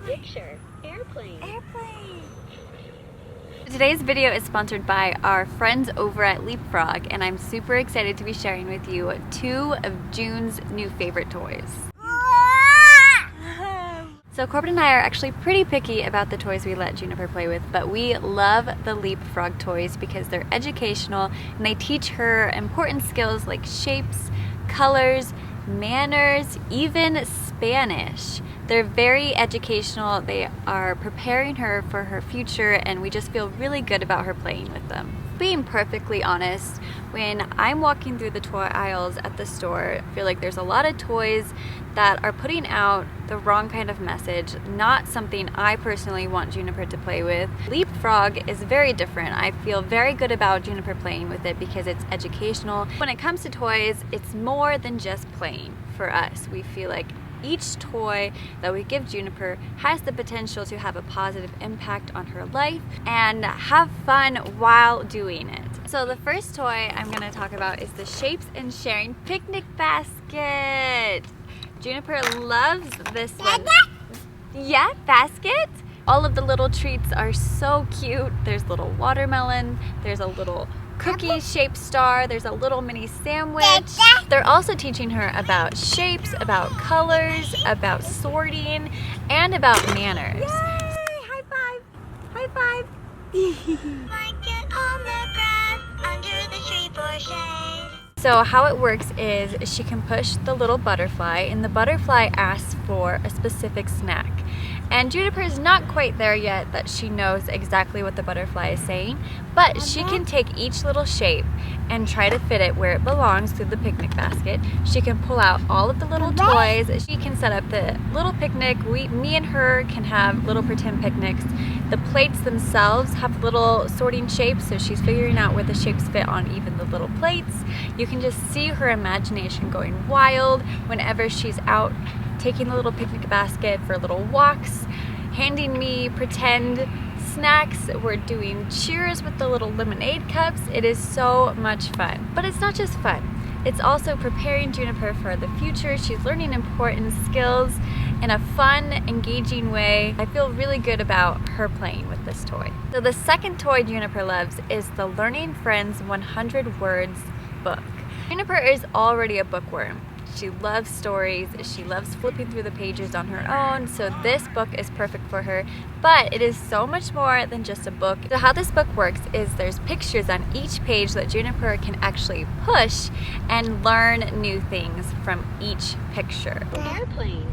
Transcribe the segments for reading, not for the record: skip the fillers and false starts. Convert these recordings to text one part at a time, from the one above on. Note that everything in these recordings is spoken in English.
picture. Airplane. Airplane. Today's video is sponsored by our friends over at Leapfrog, and I'm super excited to be sharing with you 2 of June's new favorite toys. So Corbin and I are actually pretty picky about the toys we let Juniper play with, but we love the Leapfrog toys because they're educational and they teach her important skills like shapes, colors, manners, even Spanish. They're very educational. They are preparing her for her future, and we just feel really good about her playing with them. Being perfectly honest, when I'm walking through the toy aisles at the store, I feel like there's a lot of toys that are putting out the wrong kind of message, not something I personally want Juniper to play with. Leapfrog is very different. I feel very good about Juniper playing with it because it's educational. When it comes to toys, it's more than just playing for us. We feel like each toy that we give Juniper has the potential to have a positive impact on her life and have fun while doing it. So the first toy I'm going to talk about is the Shapes and Sharing picnic basket. Juniper loves this one. Yeah, basket. All of the little treats are so cute. There's little watermelon, there's a little cookie shaped star, there's a little mini sandwich. They're also teaching her about shapes, about colors, about sorting, and about manners. Yay! High five! High five! Blanket on the grass under the tree for shade. So how it works is she can push the little butterfly, and the butterfly asks for a specific snack. And Juniper is not quite there yet that she knows exactly what the butterfly is saying, but she can take each little shape and try to fit it where it belongs through the picnic basket. She can pull out all of the little toys. She can set up the little picnic. Me and her can have little pretend picnics. The plates themselves have little sorting shapes, so she's figuring out where the shapes fit on even the little plates. You can just see her imagination going wild whenever she's out taking the little picnic basket for little walks, handing me pretend snacks. We're doing cheers with the little lemonade cups. It is so much fun. But it's not just fun. It's also preparing Juniper for the future. She's learning important skills in a fun, engaging way. I feel really good about her playing with this toy. So the second toy Juniper loves is the Learning Friends 100 Words book. Juniper is already a bookworm. She loves stories, she loves flipping through the pages on her own, so this book is perfect for her, but it is so much more than just a book. So how this book works is there's pictures on each page that Juniper can actually push and learn new things from each picture. Airplane.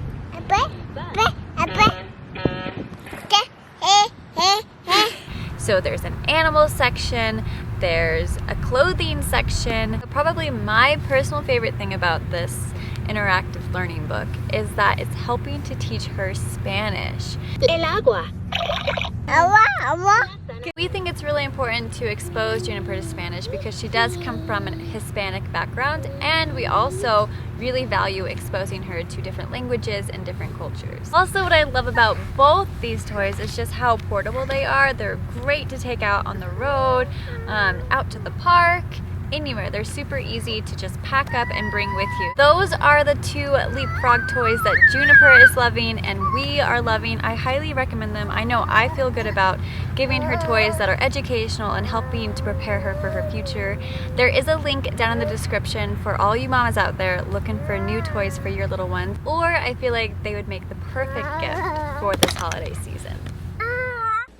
So there's an animal section, there's a clothing section. Probably my personal favorite thing about this interactive learning book is that it's helping to teach her Spanish. El agua. We think it's really important to expose Juniper to Spanish because she does come from a Hispanic background, and we also really value exposing her to different languages and different cultures. Also, what I love about both these toys is just how portable they are. They're great to take out on the road, out to the park, anywhere. They're super easy to just pack up and bring with you. Those are the 2 Leapfrog toys that Juniper is loving and we are loving. I highly recommend them. I know I feel good about giving her toys that are educational and helping to prepare her for her future. There is a link down in the description for all you mamas out there looking for new toys for your little ones, or I feel like they would make the perfect gift for this holiday season.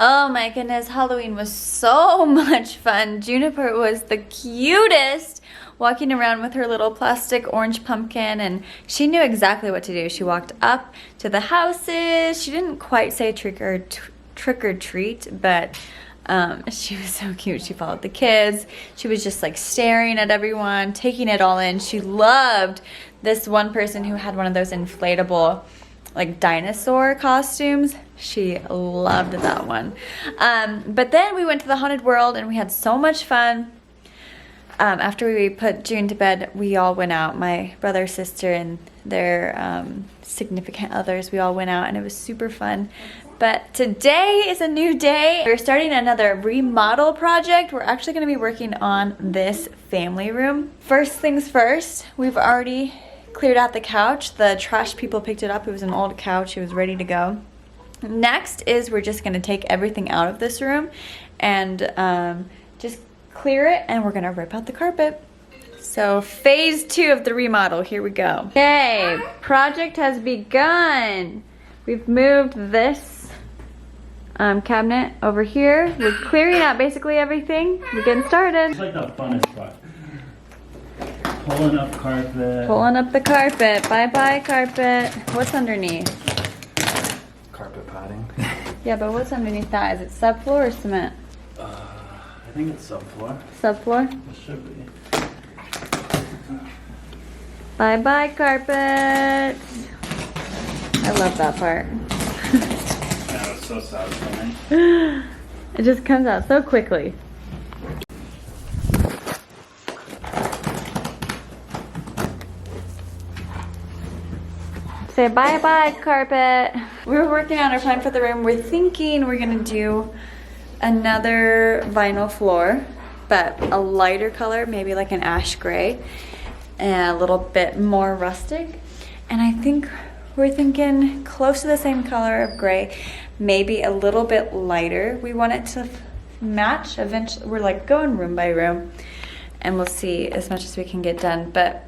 Oh my goodness, Halloween was so much fun. Juniper was the cutest, walking around with her little plastic orange pumpkin, and she knew exactly what to do. She walked up to the houses. She didn't quite say trick or treat, but she was so cute. She followed the kids. She was just like staring at everyone, taking it all in. She loved this one person who had one of those inflatable like dinosaur costumes. She loved that one. But then we went to the haunted world and we had so much fun. After we put June to bed, we all went out. My brother, sister, and their significant others, we all went out and it was super fun. But today is a new day. We're starting another remodel project. We're actually going to be working on this family room. First things first, we've already cleared out the couch. The trash people picked it up. It was an old couch. It was ready to go. Next is we're just gonna take everything out of this room and just clear it, and we're gonna rip out the carpet. So phase 2 of the remodel, here we go. Okay, project has begun. We've moved this cabinet over here. We're clearing out basically everything. We're getting started. It's like the funnest part. Pulling up carpet. Pulling up the carpet. Bye-bye carpet. What's underneath? Carpet padding. Yeah, but what's underneath that? Is it subfloor or cement? I think it's subfloor. Subfloor? It should be. Bye-bye carpet. I love that part. Yeah, it's so satisfying. It just comes out so quickly. Say bye-bye carpet. We're working on our plan for the room. We're thinking we're gonna do another vinyl floor, but a lighter color, maybe like an ash gray, and a little bit more rustic. And I think we're thinking close to the same color of gray, maybe a little bit lighter. We want it to match eventually. We're like going room by room, and we'll see as much as we can get done, but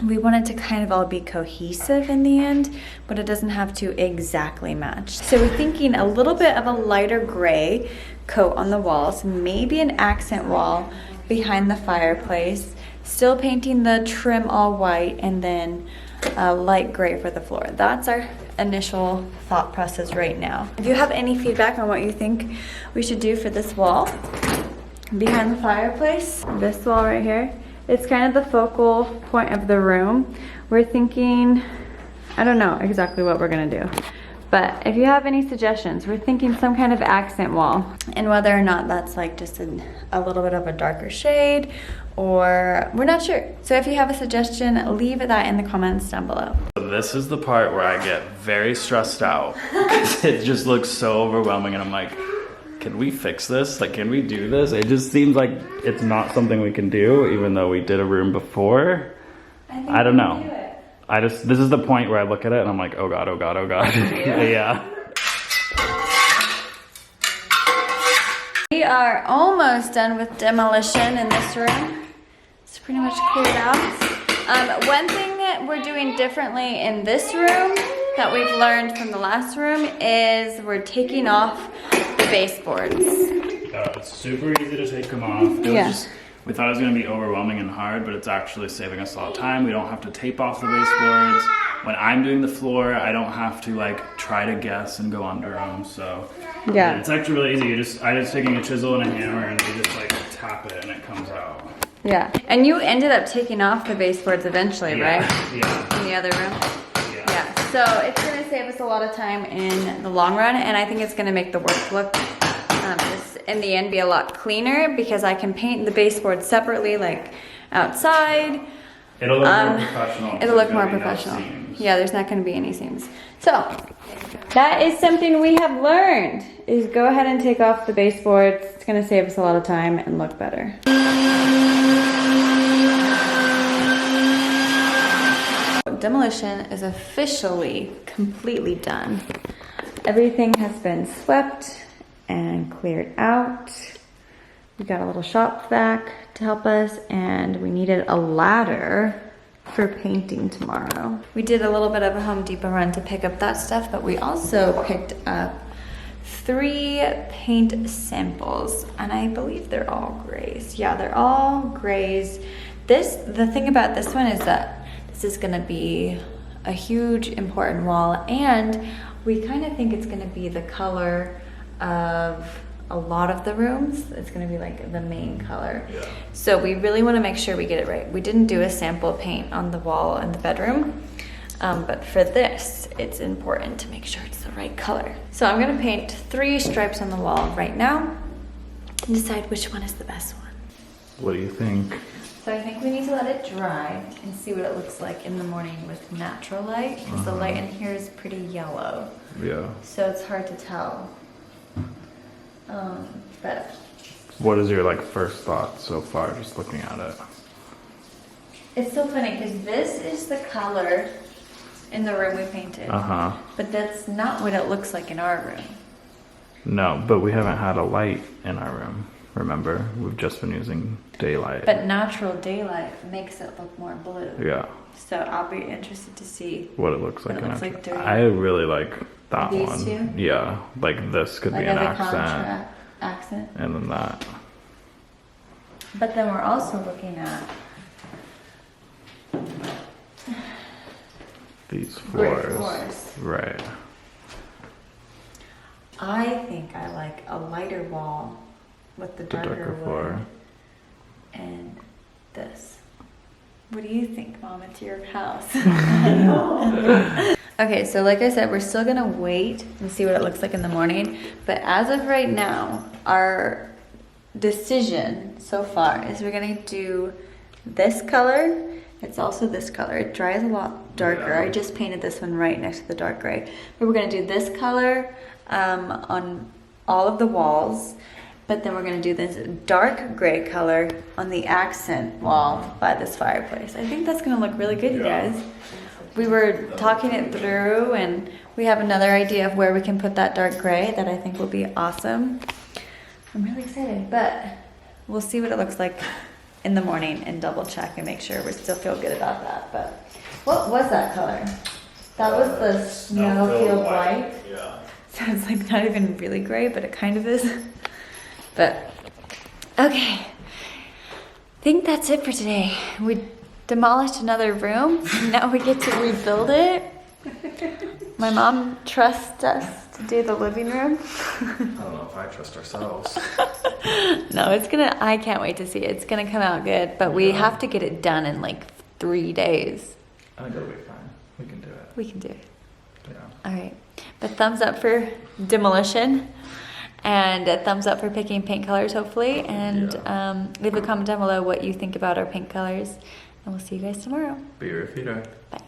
we want it to kind of all be cohesive in the end, but it doesn't have to exactly match. So we're thinking a little bit of a lighter gray coat on the walls, maybe an accent wall behind the fireplace, still painting the trim all white, and then a light gray for the floor. That's our initial thought process right now. If you have any feedback on what you think we should do for this wall behind the fireplace, this wall right here, it's kind of the focal point of the room. We're thinking, I don't know exactly what we're gonna do, but if you have any suggestions, we're thinking some kind of accent wall, and whether or not that's like just a little bit of a darker shade, or we're not sure. So if you have a suggestion, leave that in the comments down below. This is the part where I get very stressed out. It just looks so overwhelming, and I'm like, can we fix this? Like, can we do this? It just seems like it's not something we can do, even though we did a room before. I don't know. This is the point where I look at it and I'm like, oh God, oh God, oh God. Yeah. We are almost done with demolition in this room. It's pretty much cleared out. One thing that we're doing differently in this room that we've learned from the last room is we're taking off the baseboards. It's super easy to take them off. We thought it was going to be overwhelming and hard, but it's actually saving us a lot of time. We don't have to tape off the baseboards. When I'm doing the floor, I don't have to like try to guess and go under them. So yeah, it's actually really easy. I just taking a chisel and a hammer, and you just like tap it and it comes out. Yeah, and you ended up taking off the baseboards eventually, right? Yeah. In the other room? Yeah. So it's gonna save us a lot of time in the long run, and I think it's gonna make the work look, just in the end, be a lot cleaner, because I can paint the baseboards separately, like outside. It'll look more professional. It'll look more professional. Yeah, there's not gonna be any seams. So that is something we have learned, is go ahead and take off the baseboards. It's gonna save us a lot of time and look better. Demolition is officially completely done. Everything has been swept and cleared out. We got a little shop vac to help us, and we needed a ladder for painting tomorrow. We did a little bit of a Home Depot run to pick up that stuff, but we also picked up 3 paint samples, and I believe they're all grays. Yeah, they're all grays. The thing about this one is that this is gonna be a huge important wall, and we kind of think it's gonna be the color of a lot of the rooms. It's gonna be like the main color. Yeah. So we really wanna make sure we get it right. We didn't do a sample paint on the wall in the bedroom, but for this, it's important to make sure it's the right color. So I'm gonna paint 3 stripes on the wall right now and decide which one is the best one. What do you think? So I think we need to let it dry and see what it looks like in the morning with natural light, because the light in here is pretty yellow. Yeah. So it's hard to tell. But what is your like first thought so far, just looking at it? It's so funny because this is the color in the room we painted. Uh-huh. But that's not what it looks like in our room. No, but we haven't had a light in our room. Remember, we've just been using daylight. But natural daylight makes it look more blue. Yeah. So I'll be interested to see What it looks like. What it looks like during- I really like that These one. two? Yeah, like this could like be an as a accent, accent. and then that. But then we're also looking at These brick floors. floors. Right. I think I like a lighter wall with the The darker, darker wood floor. and this. What do you think, Mom? It's your house. Okay, so like I said, we're still gonna wait and see what it looks like in the morning. But as of right now, our decision so far is we're gonna do this color. It's also this color. It dries a lot darker. Yeah. I just painted this one right next to the dark gray. But we're gonna do this color on all of the walls. But then we're gonna do this dark gray color on the accent wall by this fireplace. I think that's gonna look really good, you Yeah. guys. We were talking it through and we have another idea of where we can put that dark gray that I think will be awesome. I'm really excited, but we'll see what it looks like in the morning and double check and make sure we still feel good about that. But what was that color? That was the snowfield white. Yeah. So it's like not even really gray, but it kind of is. But okay, I think that's it for today. We demolished another room. Now we get to rebuild it. My mom trusts us to do the living room. I don't know if I trust ourselves. No, I can't wait to see it. It's gonna come out good, but we have to get it done in like 3 days. I think it'll be fine. We can do it. We can do it. Yeah. All right. But thumbs up for demolition. And a thumbs up for picking paint colors, hopefully. And leave a comment down below what you think about our paint colors. And we'll see you guys tomorrow. Be your feeder. Bye.